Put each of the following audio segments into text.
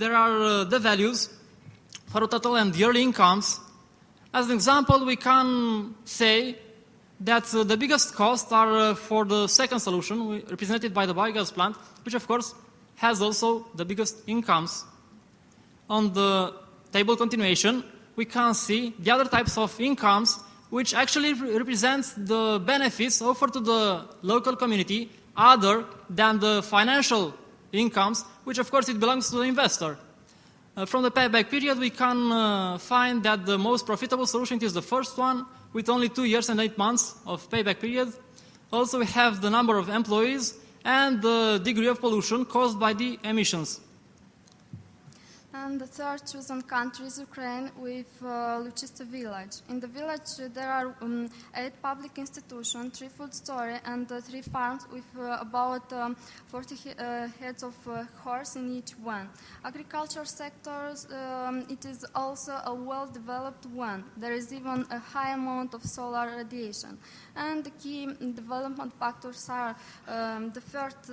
there are the values for total and yearly incomes. As an example, we can say that the biggest costs are for the second solution, represented by the biogas plant, which of course has also the biggest incomes. On the table continuation, we can see the other types of incomes which actually represents the benefits offered to the local community other than the financial incomes, which of course it belongs to the investor. From the payback period, we can find that the most profitable solution is the first one, with only 2 years and 8 months of payback period. Also, we have the number of employees and the degree of pollution caused by the emissions. And the third chosen country is Ukraine with Luchiste village. In the village there are 8 public institutions, 3 food stores and 3 farms with about 40 heads of horse in each one. Agriculture sectors, it is also a well-developed one. There is even a high amount of solar radiation. And the key development factors are the first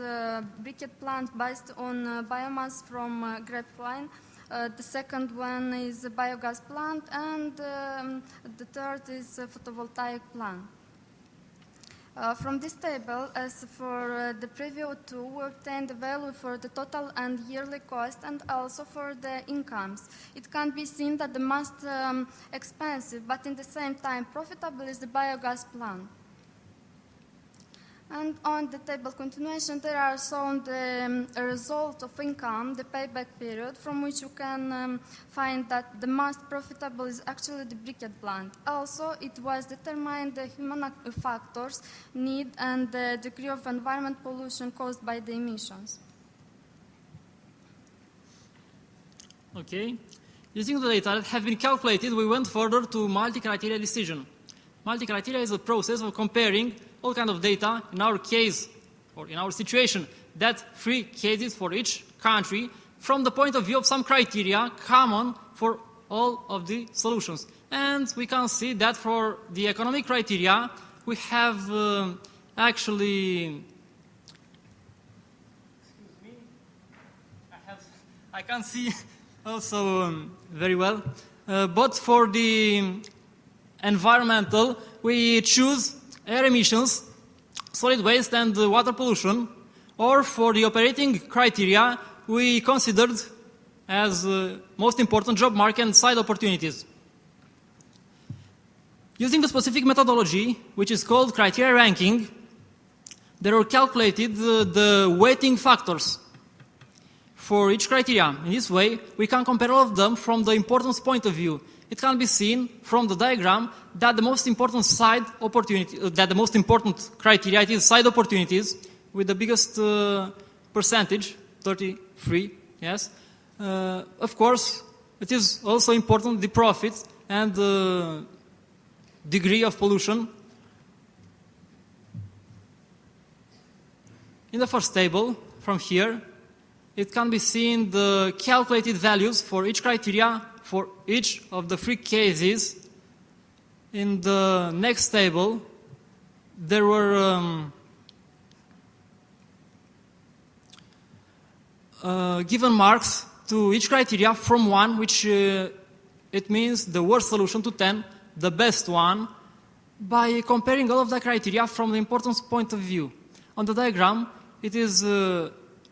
briquette plant based on biomass from grapevine. The second one is a biogas plant, and the third is a photovoltaic plant. From this table, as for the previous two, we obtain the value for the total and yearly cost and also for the incomes. It can be seen that the most expensive, but in the same time profitable, is the biogas plant. And on the table continuation, there are shown the result of income, the payback period, from which you can find that the most profitable is actually the briquette plant. Also, it was determined the human factors, need, and the degree of environment pollution caused by the emissions. Okay. Using the data that have been calculated, we went further to multi-criteria decision. Multi-criteria is a process of comparing all kinds of data, in our case, or in our situation, that 3 cases for each country from the point of view of some criteria common for all of the solutions. And we can see that for the economic criteria, we have actually... Excuse me. I can't see also very well. But for the environmental, we choose air emissions, solid waste, and water pollution. Or for the operating criteria, we considered as most important job market and side opportunities. Using the specific methodology, which is called criteria ranking, there were calculated the weighting factors for each criteria. In this way, we can compare all of them from the importance point of view. It can be seen from the diagram that the most important side opportunity, that the most important criteria is side opportunities with the biggest percentage, 33, yes. Of course, it is also important the profit and the degree of pollution. In the first table, from here, it can be seen the calculated values for each criteria for each of the 3 cases. In the next table, there were given marks to each criteria from 1, which it means the worst solution, to 10, the best one, by comparing all of the criteria from the importance point of view. On the diagram, it is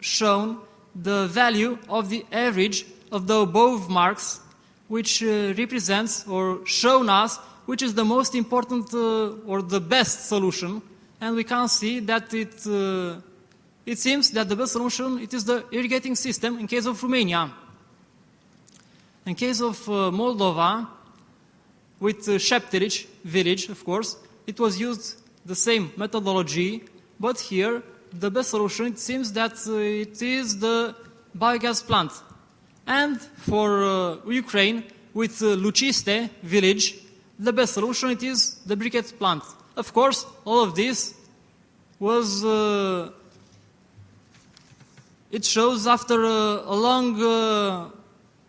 shown the value of the average of the above marks, which represents or shown us which is the most important or the best solution. And we can see that it seems that the best solution, it is the irrigating system in case of Romania. In case of Moldova, with Shepterich village, of course, it was used the same methodology, but here the best solution, it seems that it is the biogas plant. And for Ukraine, with Luchiste village, the best solution, it is the briquette plant. Of course, all of this was, it shows after a long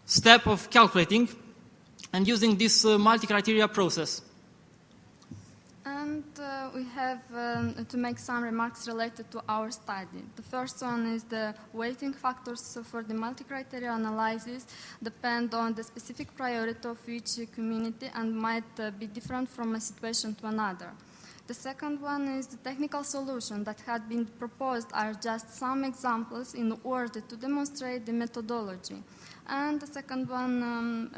step of calculating and using this multi-criteria process. And we have to make some remarks related to our study. The first one is the weighting factors for the multi-criteria analysis depend on the specific priority of each community and might be different from a situation to another. The second one is the technical solution that had been proposed are just some examples in order to demonstrate the methodology. And the second one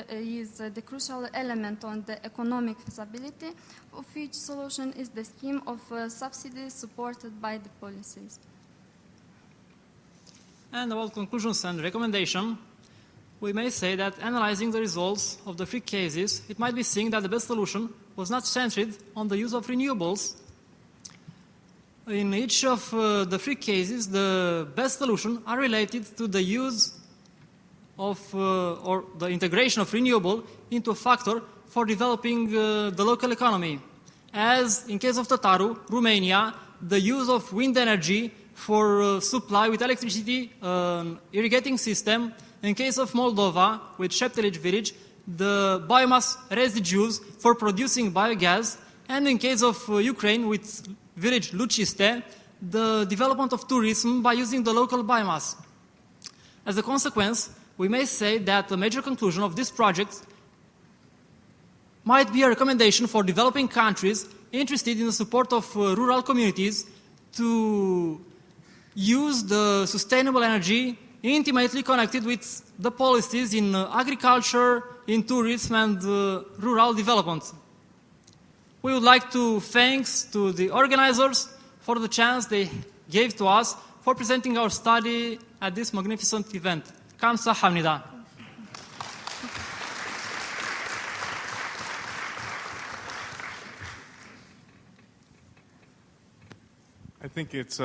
is the crucial element on the economic feasibility of each solution is the scheme of subsidies supported by the policies. And about conclusions and recommendation, we may say that analyzing the results of the 3 cases, it might be seen that the best solution was not centered on the use of renewables. In each of the 3 cases, the best solution are related to the use of or the integration of renewable into a factor for developing the local economy. As in case of Tataru, Romania, the use of wind energy for supply with electricity irrigating system. In case of Moldova, with Șeptelici village, the biomass residues for producing biogas. And in case of Ukraine, with village Luciste, the development of tourism by using the local biomass. As a consequence, we may say that the major conclusion of this project might be a recommendation for developing countries interested in the support of rural communities to use the sustainable energy intimately connected with the policies in agriculture, in tourism and rural development. We would like to thank to the organizers for the chance they gave to us for presenting our study at this magnificent event. Kamsahamnida. I think it's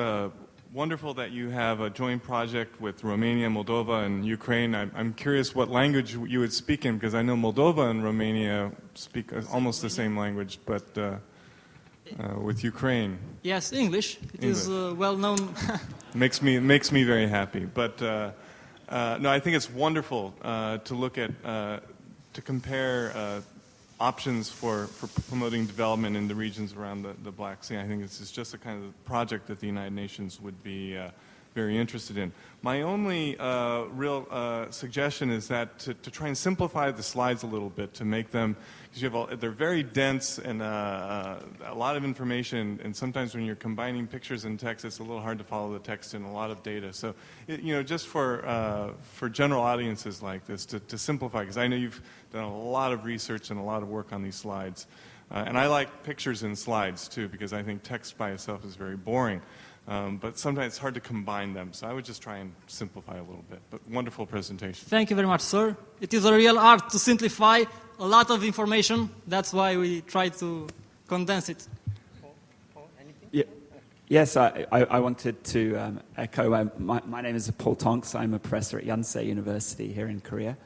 wonderful that you have a joint project with Romania, Moldova, and Ukraine. I'm curious what language you would speak in, because I know Moldova and Romania speak almost the same language, but with Ukraine. Yes, English. It is well known. makes me very happy. But no, I think it's wonderful to look at, to compare options for promoting development in the regions around the Black Sea. I think this is just the kind of project that the United Nations would be very interested in. My only real suggestion is that to try and simplify the slides a little bit, to make them, because they're very dense and a lot of information, and sometimes when you're combining pictures and text, it's a little hard to follow the text and a lot of data. So, just for general audiences like this, to simplify, because I know you've done a lot of research and a lot of work on these slides. And I like pictures in slides, too, because I think text by itself is very boring. But sometimes it's hard to combine them, so I would just try and simplify a little bit. But wonderful presentation. Thank you very much, sir. It is a real art to simplify a lot of information. That's why we try to condense it. Yeah. Yes, I wanted to echo. My name is Paul Tonks. I'm a professor at Yonsei University here in Korea.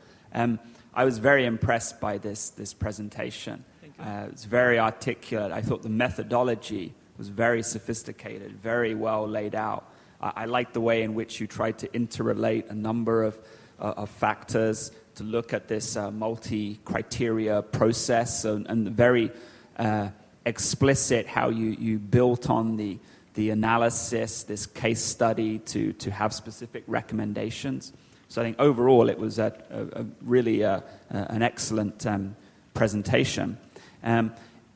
I was very impressed by this presentation. Thank you. It's very articulate. I thought the methodology was very sophisticated, very well laid out. I like the way in which you tried to interrelate a number of factors to look at this multi-criteria process, and very explicit how you built on the analysis, this case study to have specific recommendations. So I think overall it was really an excellent presentation.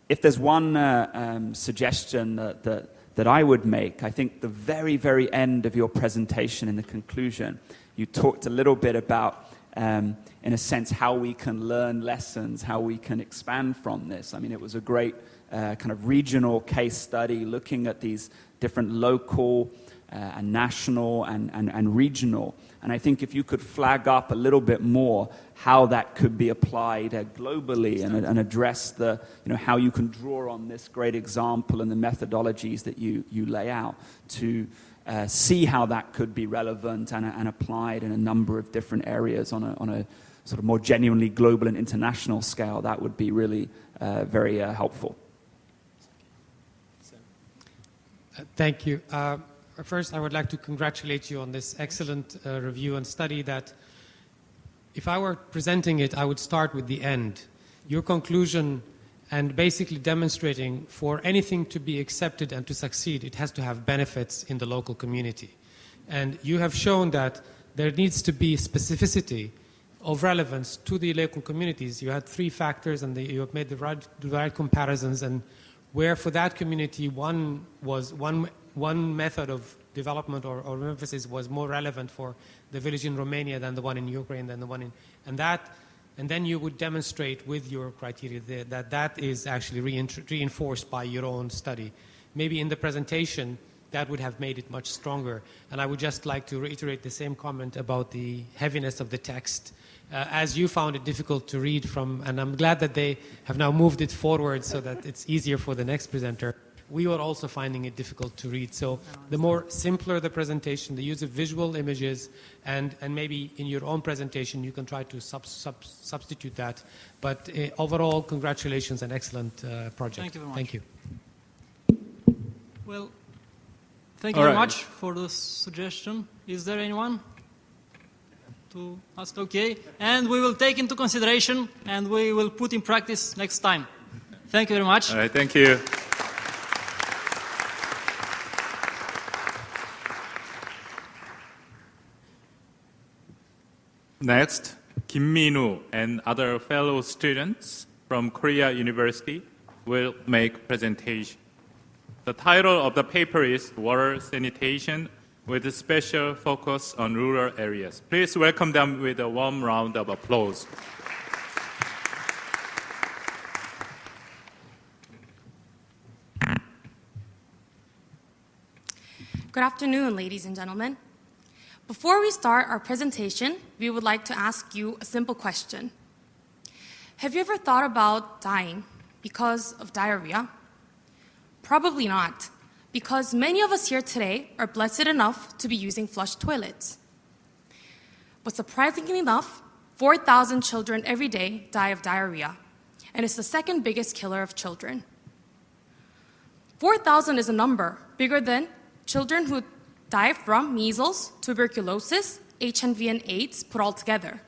If there's one suggestion that I would make, I think the very, very end of your presentation in the conclusion, you talked a little bit about, in a sense, how we can learn lessons, how we can expand from this. I mean, it was a great kind of regional case study looking at these different local and national and regional. And I think if you could flag up a little bit more how that could be applied globally and address how you can draw on this great example and the methodologies that you lay out to see how that could be relevant and applied in a number of different areas on a sort of more genuinely global and international scale, that would be really very helpful. Thank you. First, I would like to congratulate you on this excellent review and study that, if I were presenting it, I would start with the end. Your conclusion and basically demonstrating for anything to be accepted and to succeed, it has to have benefits in the local community. And you have shown that there needs to be specificity of relevance to the local communities. You had 3 factors, and you have made the right comparisons, and where for that community one method of development or emphasis was more relevant for the village in Romania than the one in Ukraine, than the one in, and then you would demonstrate with your criteria that is actually reinforced by your own study. Maybe in the presentation, that would have made it much stronger. And I would just like to reiterate the same comment about the heaviness of the text. As you found it difficult to read from, and I'm glad that they have now moved it forward so that it's easier for the next presenter. We were also finding it difficult to read. So the more simpler the presentation, the use of visual images, and maybe in your own presentation you can try to substitute that. But overall, congratulations, an excellent project. Thank you very much. Thank you. Well, thank you very much for the suggestion. Is there anyone to ask? Okay. And we will take into consideration and we will put in practice next time. Thank you very much. All right, thank you. Next, Kim Min-woo and other fellow students from Korea University will make presentation. The title of the paper is Water Sanitation with a special focus on rural areas. Please welcome them with a warm round of applause. Good afternoon, ladies and gentlemen. Before we start our presentation, we would like to ask you a simple question. Have you ever thought about dying because of diarrhea? Probably not, because many of us here today are blessed enough to be using flush toilets. But surprisingly enough, 4,000 children every day die of diarrhea, and it's the second biggest killer of children. 4,000 is a number bigger than children who die from measles, tuberculosis, HIV, and AIDS put all together.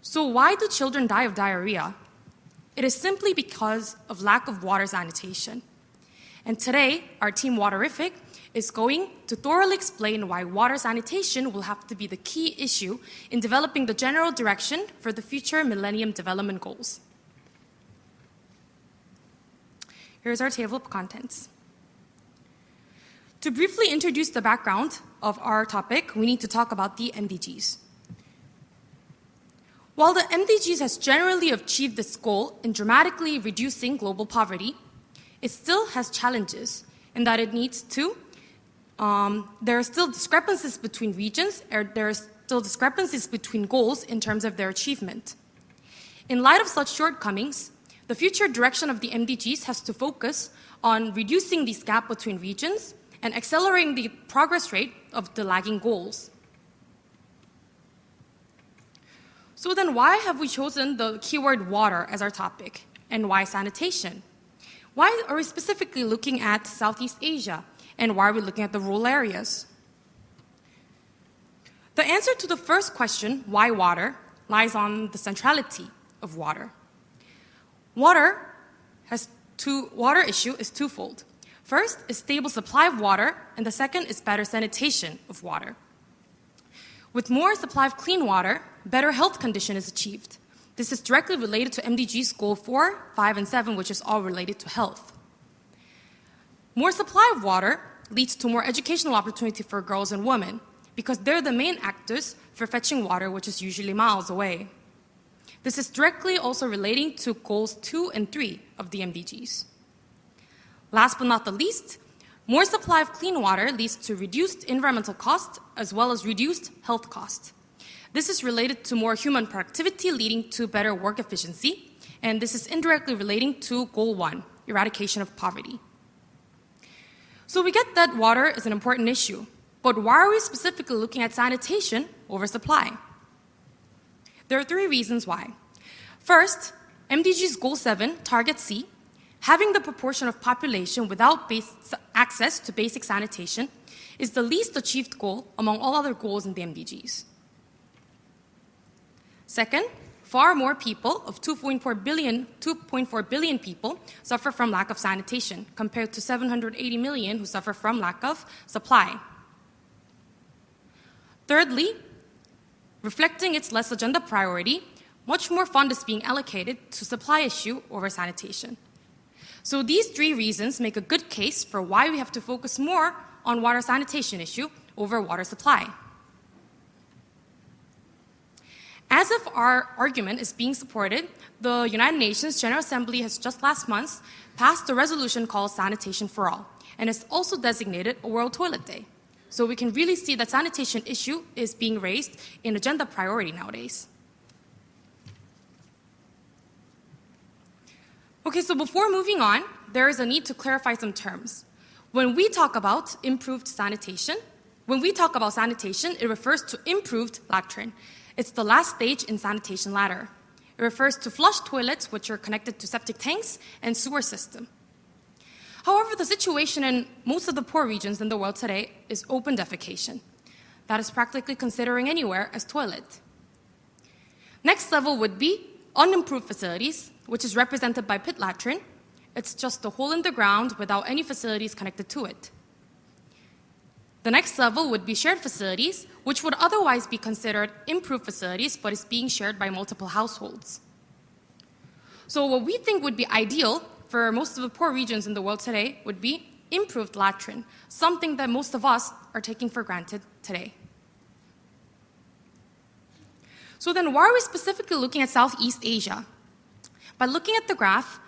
So why do children die of diarrhea? It is simply because of lack of water sanitation. And today, our team Waterific is going to thoroughly explain why water sanitation will have to be the key issue in developing the general direction for the future Millennium Development Goals. Here's our table of contents. To briefly introduce the background of our topic, we need to talk about the MDGs. While the MDGs has generally achieved this goal in dramatically reducing global poverty, it still has challenges in that it needs to, there are still discrepancies between regions, or there are still discrepancies between goals in terms of their achievement. In light of such shortcomings, the future direction of the MDGs has to focus on reducing this gap between regions and accelerating the progress rate of the lagging goals. So then why have we chosen the keyword water as our topic? And why sanitation? Why are we specifically looking at Southeast Asia? And why are we looking at the rural areas? The answer to the first question, why water, lies on the centrality of water. Water issue is twofold. First is stable supply of water, and the second is better sanitation of water. With more supply of clean water, better health condition is achieved. This is directly related to MDGs Goal 4, 5, and 7, which is all related to health. More supply of water leads to more educational opportunity for girls and women, because they're the main actors for fetching water, which is usually miles away. This is directly also relating to Goals 2 and 3 of the MDGs. Last but not the least, more supply of clean water leads to reduced environmental cost as well as reduced health cost. This is related to more human productivity, leading to better work efficiency, and this is indirectly relating to Goal 1, eradication of poverty. So we get that water is an important issue, but why are we specifically looking at sanitation over supply? There are 3 reasons why. First, MDG's Goal 7, Target C, having the proportion of population without access to basic sanitation is the least achieved goal among all other goals in the MDGs. Second, far more people, of 2.4 billion people, suffer from lack of sanitation, compared to 780 million who suffer from lack of supply. Thirdly, reflecting its less agenda priority, much more fund is being allocated to supply issue over sanitation. So these three reasons make a good case for why we have to focus more on water sanitation issue over water supply. As if our argument is being supported, the United Nations General Assembly has just last month passed a resolution called Sanitation for All, and has also designated a World Toilet Day. So we can really see that sanitation issue is being raised in agenda priority nowadays. Okay, so before moving on, there is a need to clarify some terms. When we talk about improved sanitation, it refers to improved latrine. It's the last stage in sanitation ladder. It refers to flush toilets which are connected to septic tanks and sewer system. However, the situation in most of the poor regions in the world today is open defecation. That is practically considering anywhere as toilet. Next level would be unimproved facilities, which is represented by pit latrine. It's just a hole in the ground without any facilities connected to it. The next level would be shared facilities, which would otherwise be considered improved facilities, but is being shared by multiple households. So what we think would be ideal for most of the poor regions in the world today would be improved latrine, something that most of us are taking for granted today. So then why are we specifically looking at Southeast Asia? By looking at the graph,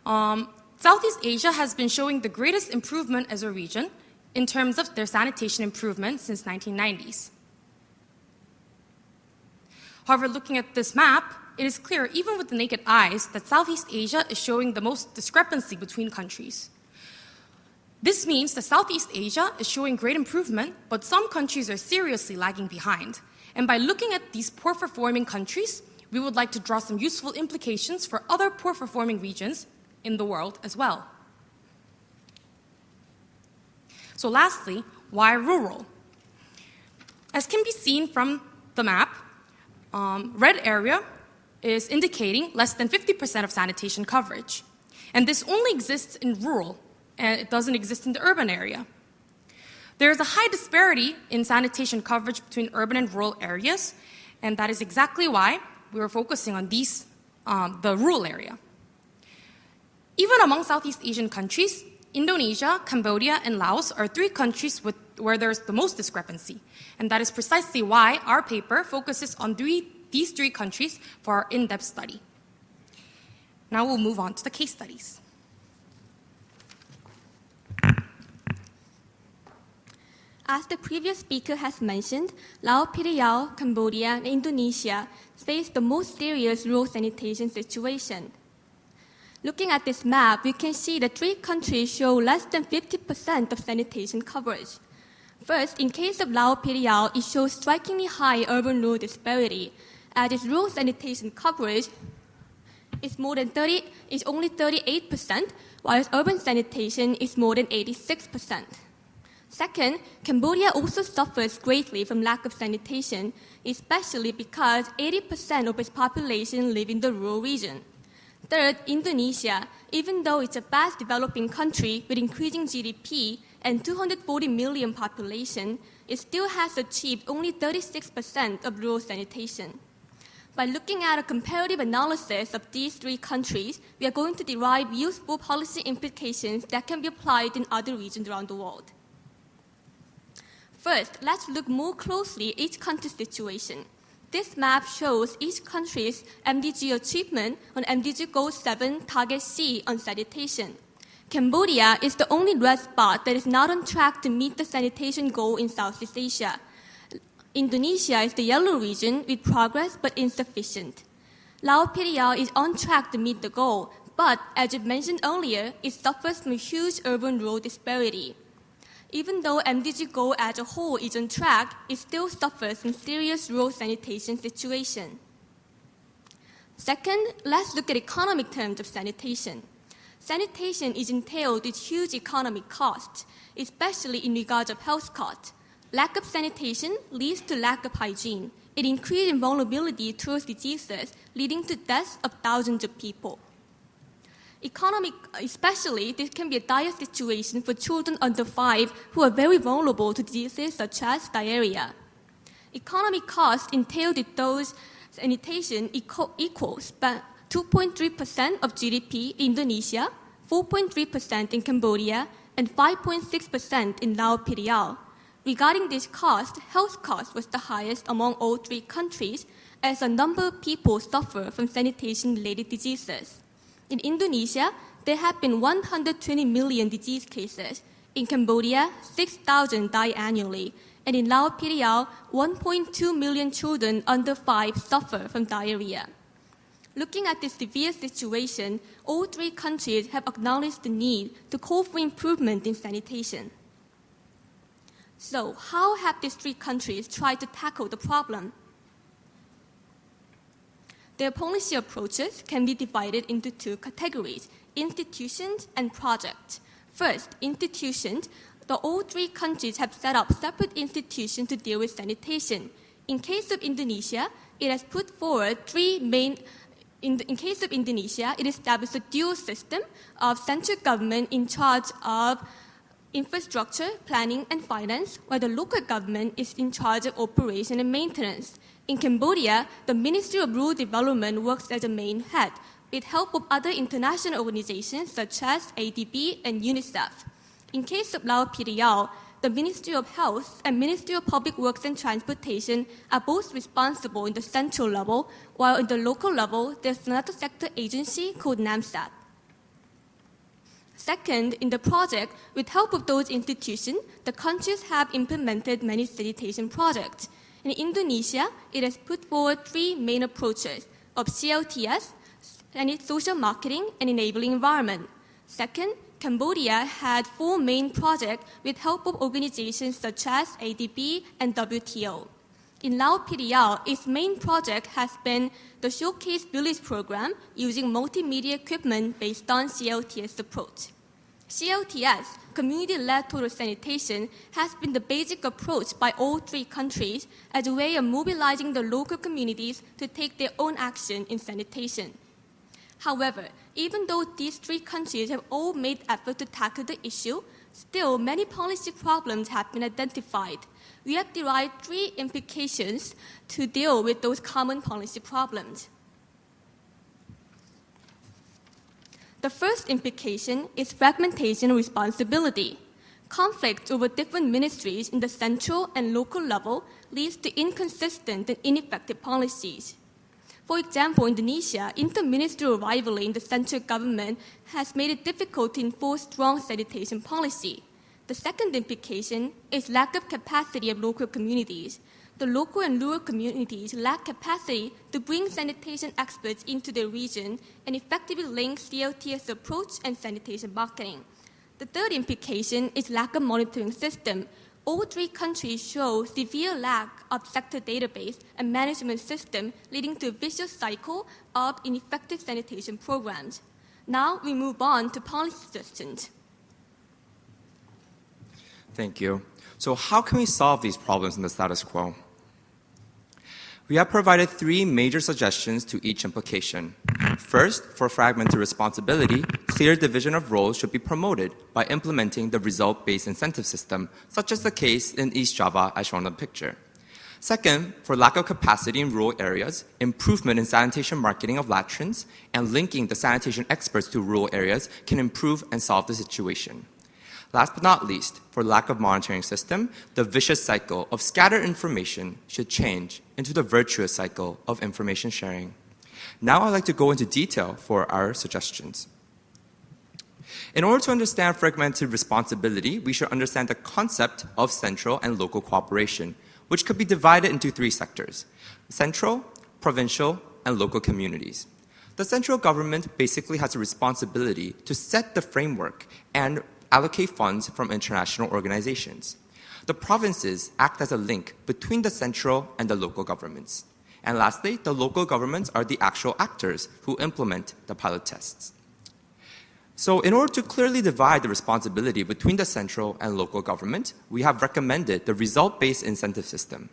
Southeast Asia has been showing the greatest improvement as a region in terms of their sanitation improvement since 1990s. However, looking at this map, it is clear, even with the naked eyes, that Southeast Asia is showing the most discrepancy between countries. This means that Southeast Asia is showing great improvement, but some countries are seriously lagging behind. And by looking at these poor-performing countries, we would like to draw some useful implications for other poor-performing regions in the world as well. So lastly, why rural? As can be seen from the map, red area is indicating less than 50% of sanitation coverage. And this only exists in rural, and it doesn't exist in the urban area. There is a high disparity in sanitation coverage between urban and rural areas, and that is exactly why we were focusing on the rural area. Even among Southeast Asian countries, Indonesia, Cambodia, and Laos are three countries where there's the most discrepancy. And that is precisely why our paper focuses on these three countries for our in-depth study. Now we'll move on to the case studies. As the previous speaker has mentioned, Laos, PDL, Cambodia, and Indonesia face the most serious rural sanitation situation. Looking at this map, you can see the three countries show less than 50% of sanitation coverage. First, in case of Laos PDL, it shows strikingly high urban-rural disparity, as its rural sanitation coverage is only 38%, while its urban sanitation is more than 86%. Second, Cambodia also suffers greatly from lack of sanitation, especially because 80% of its population live in the rural region. Third, Indonesia, even though it's a fast developing country with increasing GDP and 240 million population, it still has achieved only 36% of rural sanitation. By looking at a comparative analysis of these three countries, we are going to derive useful policy implications that can be applied in other regions around the world. First, let's look more closely at each country's situation. This map shows each country's MDG achievement on MDG Goal 7 Target C on sanitation. Cambodia is the only red spot that is not on track to meet the sanitation goal in Southeast Asia. Indonesia is the yellow region with progress but insufficient. Laos PDL is on track to meet the goal, but as I mentioned earlier, it suffers from a huge urban-rural disparity. Even though MDG goal as a whole is on track, it still suffers from serious rural sanitation situation. Second, let's look at economic terms of sanitation. Sanitation is entailed with huge economic costs, especially in regards of health costs. Lack of sanitation leads to lack of hygiene, It increased vulnerability towards diseases, leading to deaths of thousands of people. Especially, this can be a dire situation for children under 5 who are very vulnerable to diseases such as diarrhea. Economic costs entailed with those sanitation equals 2.3% of GDP in Indonesia, 4.3% in Cambodia, and 5.6% in Laos PDL. Regarding this cost, health cost was the highest among all 3 countries, as a number of people suffer from sanitation-related diseases. In Indonesia, there have been 120 million disease cases. In Cambodia, 6,000 die annually. And in Laos PDL, 1.2 million children under 5 suffer from diarrhea. Looking at this severe situation, all 3 countries have acknowledged the need to call for improvement in sanitation. So, how have these 3 countries tried to tackle the problem? Their policy approaches can be divided into 2 categories: institutions and projects. First, institutions. All 3 countries have set up separate institutions to deal with sanitation. In case of Indonesia, it has put forward 3 main. In case of Indonesia, it established a dual system of central government in charge of infrastructure, planning, and finance, while the local government is in charge of operation and maintenance. In Cambodia, the Ministry of Rural Development works as a main head, with help of other international organizations such as ADB and UNICEF. In case of Laos PDL, the Ministry of Health and Ministry of Public Works and Transportation are both responsible in the central level, while in the local level, there's another sector agency called NAMSAT. Second, in the project, with help of those institutions, the countries have implemented many sanitation projects. In Indonesia, it has put forward 3 main approaches of CLTS, social marketing, and enabling environment. Second, Cambodia had 4 main projects with help of organizations such as ADB and WTO. In Laos PDL, its main project has been the Showcase Village program using multimedia equipment based on CLTS approach. CLTS, community-led total sanitation, has been the basic approach by all 3 countries as a way of mobilizing the local communities to take their own action in sanitation. However, even though these 3 countries have all made effort to tackle the issue, still many policy problems have been identified. We have derived 3 implications to deal with those common policy problems. The first implication is fragmentation of responsibility. Conflict over different ministries in the central and local level leads to inconsistent and ineffective policies. For example, Indonesia, interministerial rivalry in the central government has made it difficult to enforce strong sanitation policy. The second implication is lack of capacity of local communities. The local and rural communities lack capacity to bring sanitation experts into their region and effectively link CLTS approach and sanitation marketing. The third implication is lack of monitoring system. All 3 countries show severe lack of sector database and management system, leading to a vicious cycle of ineffective sanitation programs. Now we move on to policy suggestions. Thank you. So how can we solve these problems in the status quo? We have provided 3 major suggestions to each implication. First, for fragmented responsibility, clear division of roles should be promoted by implementing the result-based incentive system, such as the case in East Java as shown in the picture. Second, for lack of capacity in rural areas, improvement in sanitation marketing of latrines and linking the sanitation experts to rural areas can improve and solve the situation. Last but not least, for lack of monitoring system, the vicious cycle of scattered information should change into the virtuous cycle of information sharing. Now I'd like to go into detail for our suggestions. In order to understand fragmented responsibility, we should understand the concept of central and local cooperation, which could be divided into 3 sectors: central, provincial, and local communities. The central government basically has a responsibility to set the framework and allocate funds from international organizations. The provinces act as a link between the central and the local governments. And lastly, the local governments are the actual actors who implement the pilot tests. So in order to clearly divide the responsibility between the central and local government, we have recommended the result-based incentive system.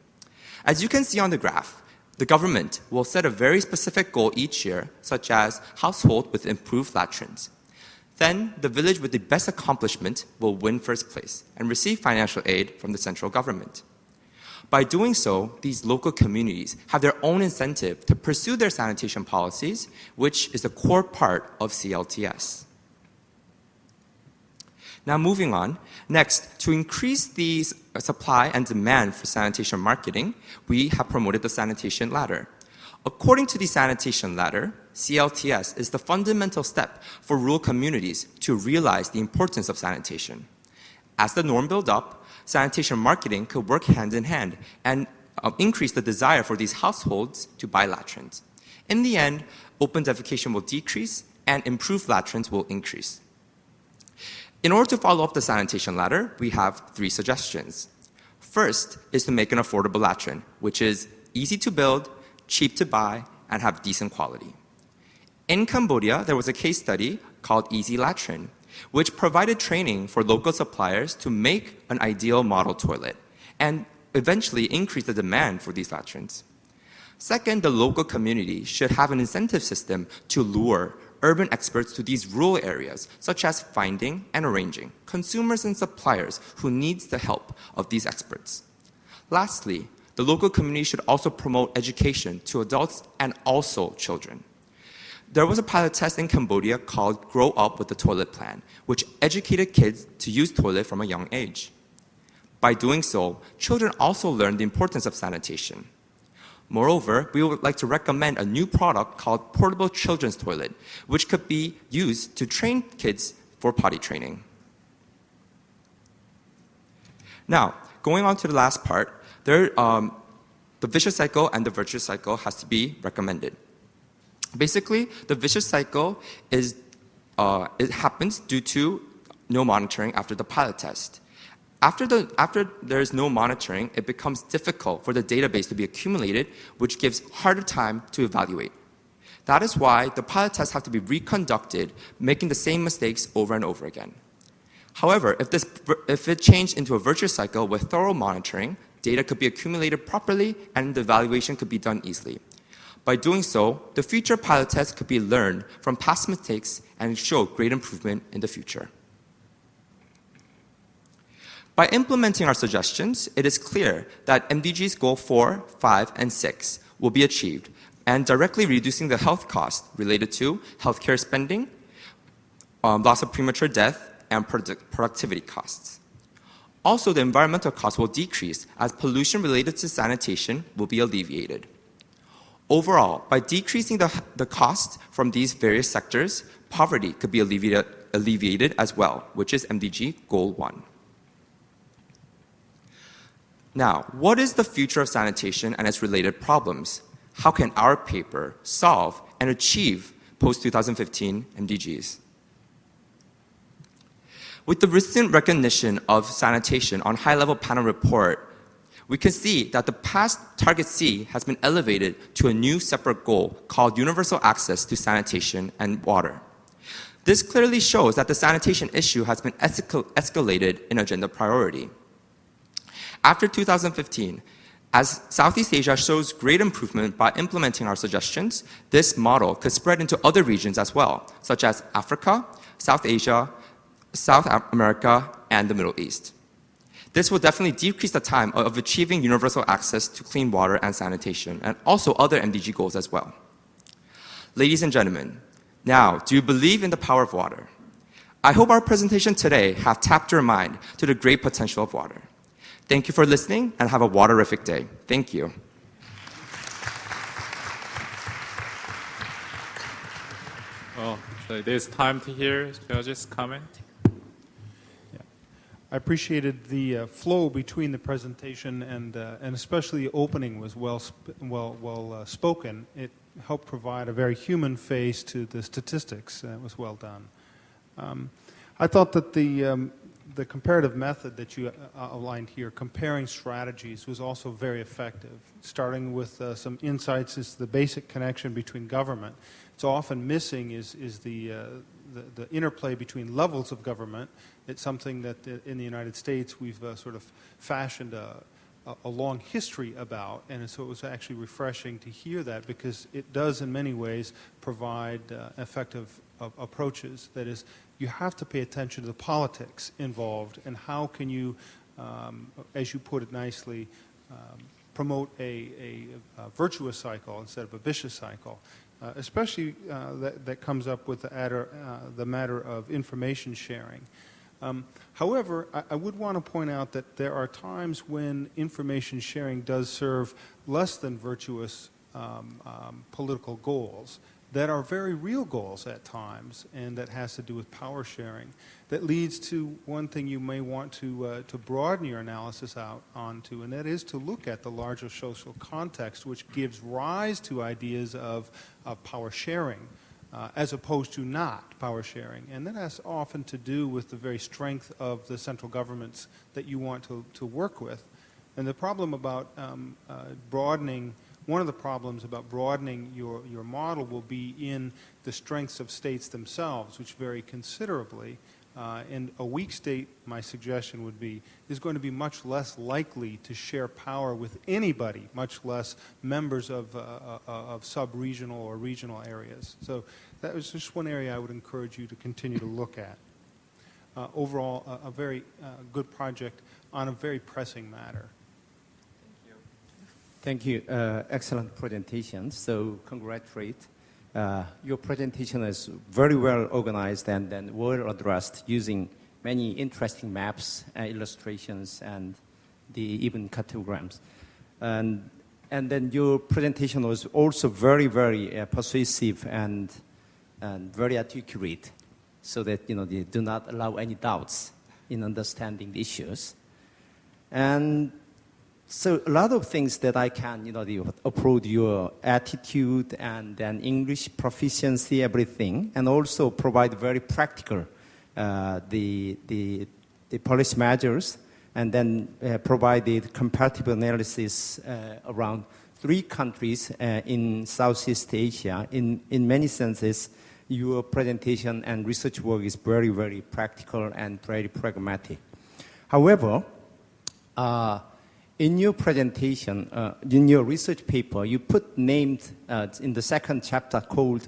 As you can see on the graph, the government will set a very specific goal each year, such as household with improved latrines. Then, the village with the best accomplishment will win first place and receive financial aid from the central government. By doing so, these local communities have their own incentive to pursue their sanitation policies, which is a core part of CLTS. Now moving on, next, to increase the supply and demand for sanitation marketing, we have promoted the sanitation ladder. According to the sanitation ladder, CLTS is the fundamental step for rural communities to realize the importance of sanitation. As the norm builds up, sanitation marketing could work hand in hand and increase the desire for these households to buy latrines. In the end, open defecation will decrease and improved latrines will increase. In order to follow up the sanitation ladder, we have 3 suggestions. First is to make an affordable latrine, which is easy to build, cheap to buy, and have decent quality. In Cambodia, there was a case study called Easy Latrine, which provided training for local suppliers to make an ideal model toilet and eventually increase the demand for these latrines. Second, the local community should have an incentive system to lure urban experts to these rural areas, such as finding and arranging consumers and suppliers who needs the help of these experts. Lastly, the local community should also promote education to adults and also children. There was a pilot test in Cambodia called Grow Up with the Toilet Plan, which educated kids to use toilet from a young age. By doing so, children also learned the importance of sanitation. Moreover, we would like to recommend a new product called Portable Children's Toilet, which could be used to train kids for potty training. Now, going on to the last part, the vicious cycle and the virtuous cycle has to be recommended. Basically, the vicious cycle is it happens due to no monitoring after the pilot test. After there is no monitoring, it becomes difficult for the database to be accumulated, which gives harder time to evaluate. That is why the pilot tests have to be reconducted, making the same mistakes over and over again. However, if it changed into a virtuous cycle with thorough monitoring, data could be accumulated properly and the evaluation could be done easily. By doing so, the future pilot tests could be learned from past mistakes and show great improvement in the future. By implementing our suggestions, it is clear that MDGs Goal 4, 5, and 6 will be achieved, and directly reducing the health costs related to healthcare spending, loss of premature death, and productivity costs. Also, the environmental costs will decrease as pollution related to sanitation will be alleviated. Overall, by decreasing the cost from these various sectors, poverty could be alleviated as well, which is MDG Goal 1. Now, what is the future of sanitation and its related problems? How can our paper solve and achieve post-2015 MDGs? With the recent recognition of sanitation on high-level panel report, we can see that the past Target C has been elevated to a new separate goal called universal access to sanitation and water. This clearly shows that the sanitation issue has been escalated in agenda priority. After 2015, as Southeast Asia shows great improvement by implementing our suggestions, this model could spread into other regions as well, such as Africa, South Asia, South America, and the Middle East. This will definitely decrease the time of achieving universal access to clean water and sanitation, and also other MDG goals as well. Ladies and gentlemen, now, do you believe in the power of water? I hope our presentation today have tapped your mind to the great potential of water. Thank you for listening and have a waterific day. Thank you. Well, so it is time to hear George's comment. I appreciated the flow between the presentation and especially the opening was well spoken. It helped provide a very human face to the statistics. It was well done. I thought that the comparative method that you outlined here, comparing strategies, was also very effective. Starting with some insights is the basic connection between government. It's often missing is the interplay between levels of government. It's something that in the United States we've sort of fashioned a a long history about, and so it was actually refreshing to hear that, because it does in many ways provide effective approaches. That is, you have to pay attention to the politics involved, and how can you, as you put it nicely, promote a virtuous cycle instead of a vicious cycle. Especially that comes up with the matter of information sharing. However, I would want to point out that there are times when information sharing does serve less than virtuous political goals that are very real goals at times, and that has to do with power sharing. That leads to one thing you may want to broaden your analysis out onto, and that is to look at the larger social context, which gives rise to ideas of power sharing, as opposed to not power sharing. And that has often to do with the very strength of the central governments that you want to work with. And the problem about broadening, one of the problems about broadening your model will be in the strengths of states themselves, which vary considerably. And a weak state, my suggestion would be, is going to be much less likely to share power with anybody, much less members of sub-regional or regional areas. So that was just one area I would encourage you to continue to look at. Overall, a very good project on a very pressing matter. Thank you. Excellent presentation. So congratulate. Your presentation is very well organized and then well addressed, using many interesting maps, illustrations, and even cartograms. And then your presentation was also very, very persuasive and very articulate, so that they do not allow any doubts in understanding the issues. And so a lot of things that I can, applaud your attitude and then English proficiency, everything, and also provide very practical the policy measures, and then provided comparative analysis around 3 countries in Southeast Asia. In many senses, your presentation and research work is very, very practical and very pragmatic. However, in your presentation, in your research paper, you put named in the second chapter called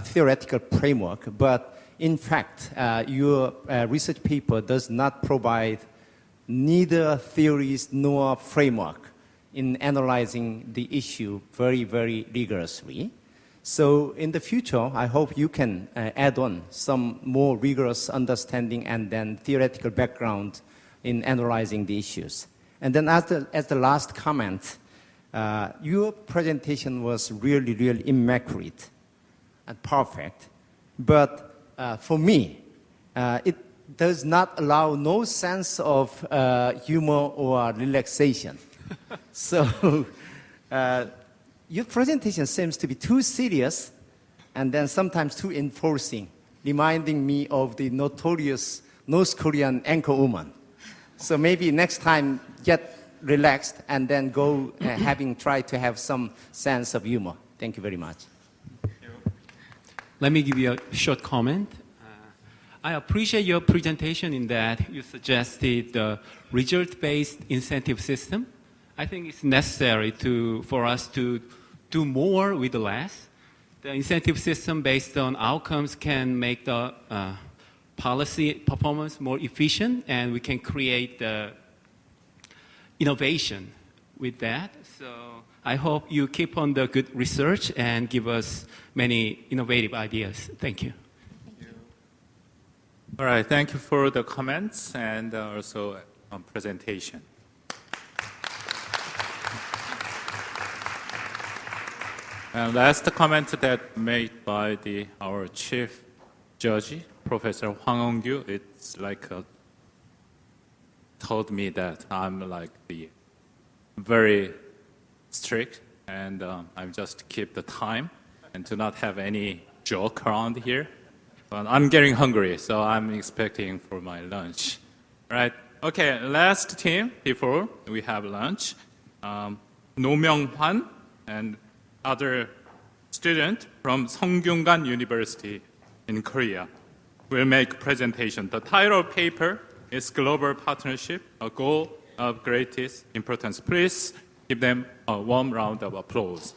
theoretical framework, but in fact, your research paper does not provide neither theories nor framework in analyzing the issue very, very rigorously. So in the future, I hope you can add on some more rigorous understanding and then theoretical background in analyzing the issues. And then as the last comment, your presentation was really, really immaculate and perfect. But for me, it does not allow no sense of humor or relaxation. So your presentation seems to be too serious and then sometimes too enforcing, reminding me of the notorious North Korean anchor woman. So maybe next time, get relaxed and then go having tried to have some sense of humor. Thank you very much. Let me give you a short comment. I appreciate your presentation in that you suggested the result-based incentive system. I think it's necessary for us to do more with less. The incentive system based on outcomes can make the policy performance more efficient, and we can create the innovation with that. So I hope you keep on the good research and give us many innovative ideas. Thank you. All right, thank you for the comments and also presentation. And last comment that made by our chief judge, Professor Young-Gil, it's like told me that I'm like the very strict, and I just keep the time and to not have any joke around here. But I'm getting hungry, so I'm expecting for my lunch. Right? Okay, last team before we have lunch. Hwan and other student from Seonggyungan University in Korea will make presentation. The title of paper is Global Partnership, a goal of greatest importance. Please give them a warm round of applause.